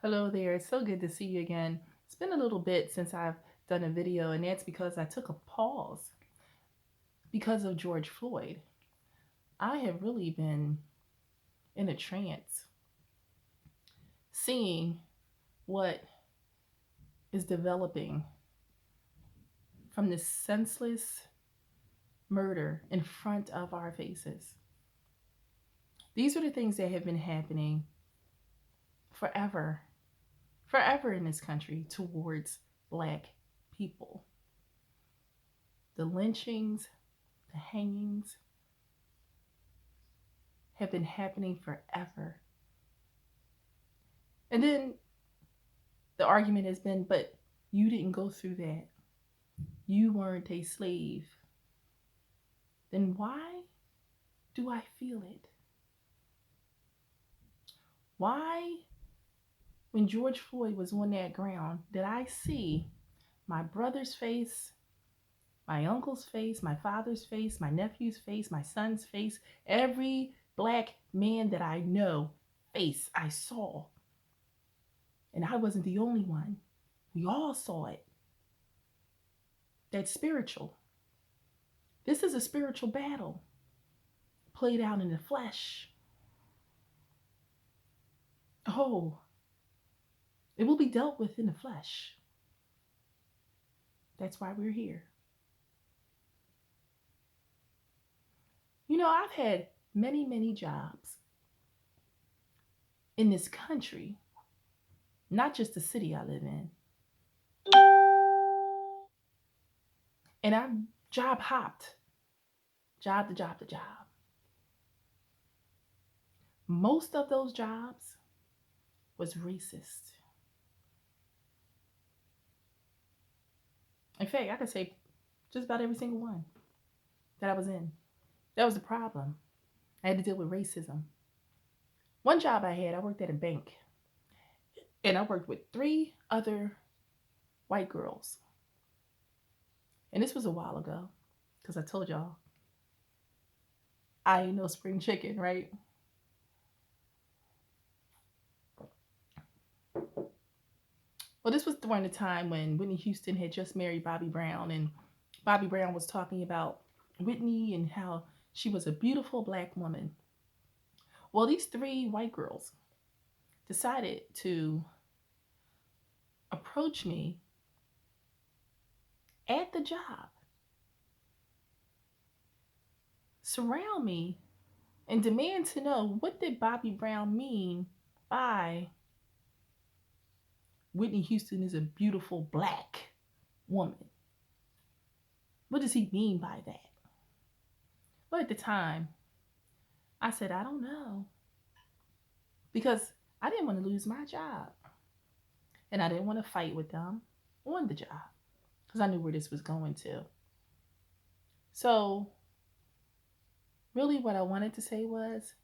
Hello there. It's so good to see you again. It's been a little bit since I've done a video, and that's because I took a pause because of George Floyd. I have really been in a trance, seeing what is developing from this senseless murder in front of our faces. These are the things that have been happening forever, forever in this country towards Black people. The lynchings, the hangings, have been happening forever. And then the argument has been, but you didn't go through that. You weren't a slave. Then why do I feel it? Why, when George Floyd was on that ground, did I see my brother's face, my uncle's face, my father's face, my nephew's face, my son's face, every Black man that I know face I saw? And I wasn't the only one. We all saw it. That's spiritual. This is a spiritual battle played out in the flesh. Oh, it will be dealt with in the flesh. That's why we're here. You know, I've had many, many jobs in this country, not just the city I live in. And I've job hopped, job to job to job. Most of those jobs was racist. In fact, I could say just about every single one that I was in. That was the problem. I had to deal with racism. One job I had, I worked at a bank, and I worked with three other white girls. And this was a while ago, because I told y'all I ain't no spring chicken, right? Well, this was during the time when Whitney Houston had just married Bobby Brown, and Bobby Brown was talking about Whitney and how she was a beautiful Black woman. Well, these three white girls decided to approach me at the job, surround me, and demand to know, what did Bobby Brown mean by Whitney Houston is a beautiful Black woman? What does he mean by that? Well, at the time, I said, I don't know, because I didn't want to lose my job, and I didn't want to fight with them on the job, because I knew where this was going to. So, really, what I wanted to say was,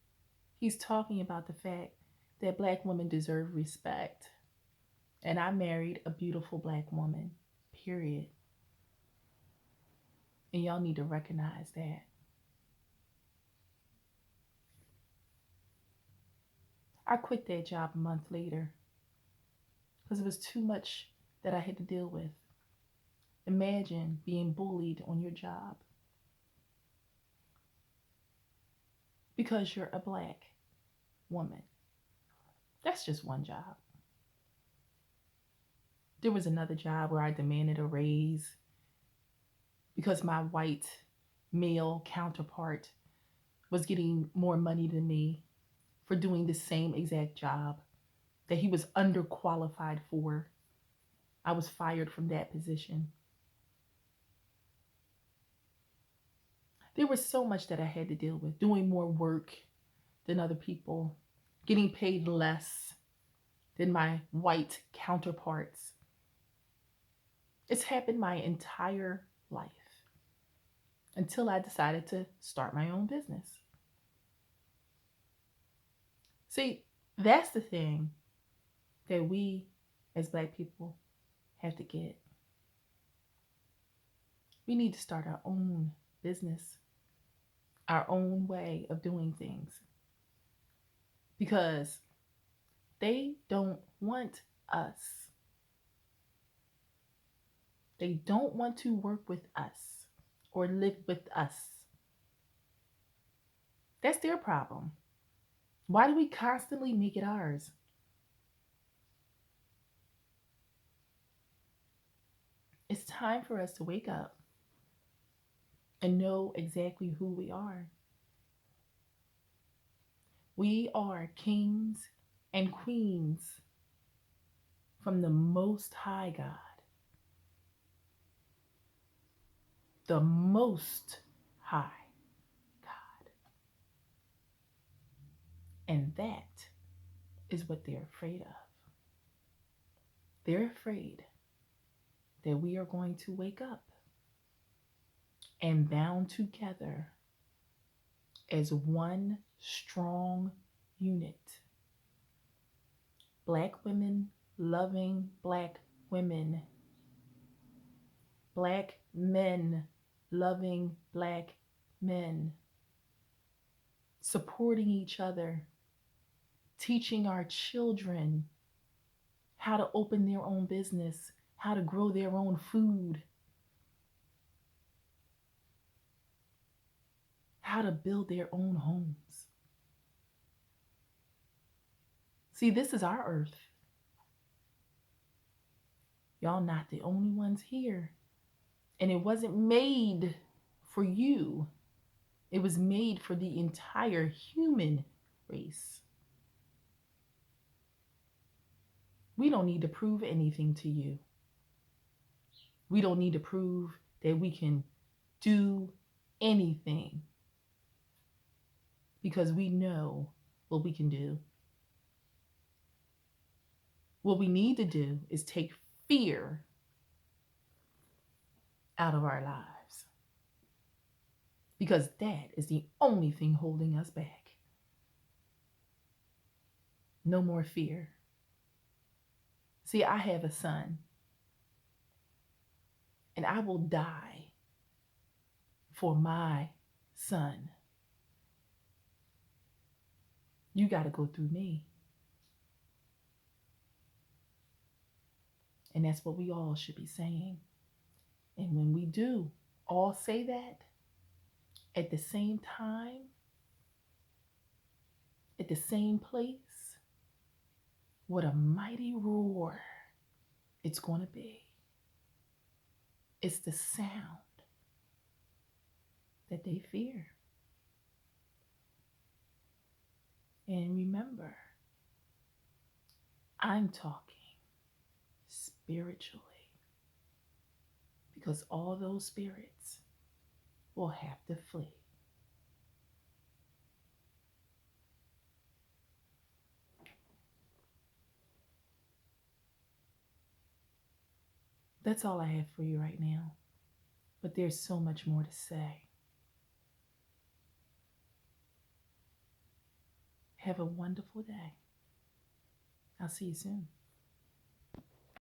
he's talking about the fact that Black women deserve respect. And I married a beautiful Black woman, period. And y'all need to recognize that. I quit that job a month later because it was too much that I had to deal with. Imagine being bullied on your job because you're a Black woman. That's just one job. There was another job where I demanded a raise because my white male counterpart was getting more money than me for doing the same exact job that he was underqualified for. I was fired from that position. There was so much that I had to deal with, doing more work than other people, getting paid less than my white counterparts. It's happened my entire life until I decided to start my own business. See, that's the thing that we as Black people have to get. We need to start our own business, our own way of doing things, because they don't want us. They don't want to work with us or live with us. That's their problem. Why do we constantly make it ours? It's time for us to wake up and know exactly who we are. We are kings and queens from the Most High God, the Most High God. And that is what they're afraid of. They're afraid that we are going to wake up and bound together as one strong unit. Black women loving black women. Black men loving black men. Supporting each other. Teaching our children how to open their own business, how to grow their own food, how to build their own homes. See, this is our earth. Y'all not the only ones here. And it wasn't made for you. It was made for the entire human race. We don't need to prove anything to you. We don't need to prove that we can do anything because we know what we can do. What we need to do is take fear out of our lives because that is the only thing holding us back. No more fear. See, I have a son, and I will die for my son. You got to go through me. And that's what we all should be saying. And when we do all say that at the same time, at the same place, what a mighty roar it's going to be. It's the sound that they fear. And remember, I'm talking spiritually because all those spirits will have to flee. That's all I have for you right now. But there's so much more to say. Have a wonderful day. I'll see you soon.